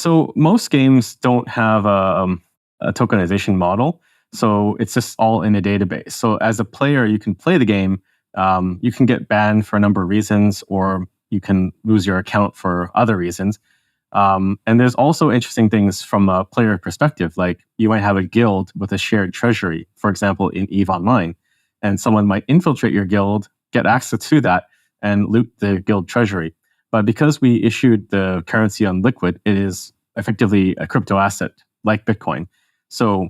So most games don't have a tokenization model. So it's just all in a database. So as a player, you can play the game. You can get banned for a number of reasons, or you can lose your account for other reasons. And there's also interesting things from a player perspective, like you might have a guild with a shared treasury, for example, in EVE Online, and someone might infiltrate your guild, get access to that, and loot the guild treasury. But because we issued the currency on Liquid, it is effectively a crypto asset like Bitcoin. So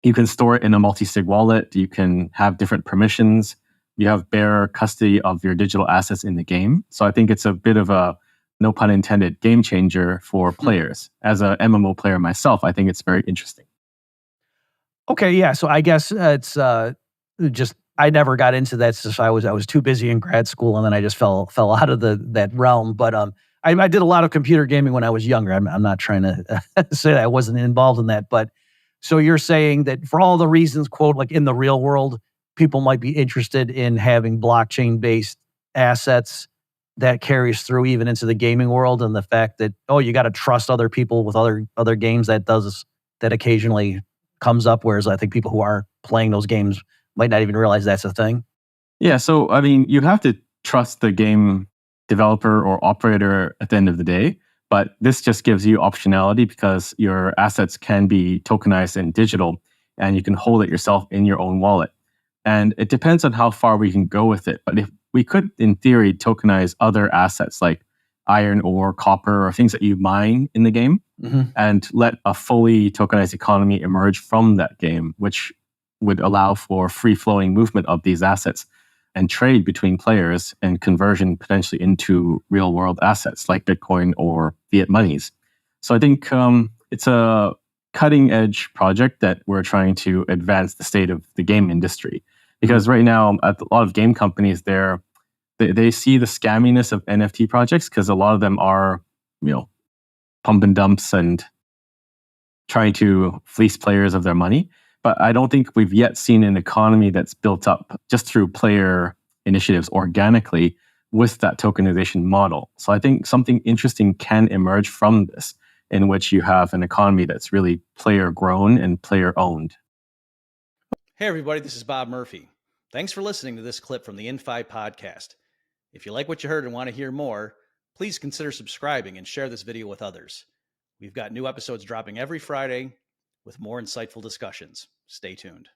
you can store it in a multi-sig wallet. You can have different permissions. You have bare custody of your digital assets in the game. So I think it's a bit of a, no pun intended, game changer for players. As a MMO player myself, I think it's very interesting. Okay, yeah. So I guess it's just I never got into that since I was too busy in grad school, and then I just fell out of that realm. But I did a lot of computer gaming when I was younger. I'm not trying to say that I wasn't involved in that, but so you're saying that for all the reasons, quote, like in the real world, people might be interested in having blockchain based assets that carries through even into the gaming world, and the fact that, oh, you got to trust other people with other games that occasionally comes up, whereas I think people who are playing those games might not even realize that's a thing. Yeah, so I mean, you have to trust the game developer or operator at the end of the day, but this just gives you optionality because your assets can be tokenized and digital, and you can hold it yourself in your own wallet. And it depends on how far we can go with it. But if we could, in theory, tokenize other assets like iron ore, copper, or things that you mine in the game, and let a fully tokenized economy emerge from that game, which would allow for free flowing movement of these assets and trade between players and conversion potentially into real world assets like Bitcoin or fiat monies. So I think it's a cutting edge project that we're trying to advance the state of the game industry. Because right now, at a lot of game companies, they see the scamminess of NFT projects because a lot of them are, pump and dumps and trying to fleece players of their money. But I don't think we've yet seen an economy that's built up just through player initiatives organically with that tokenization model. So I think something interesting can emerge from this, in which you have an economy that's really player grown and player owned. Hey everybody, this is Bob Murphy. Thanks for listening to this clip from the Infi podcast. If you like what you heard and want to hear more, please consider subscribing and share this video with others. We've got new episodes dropping every Friday with more insightful discussions. Stay tuned.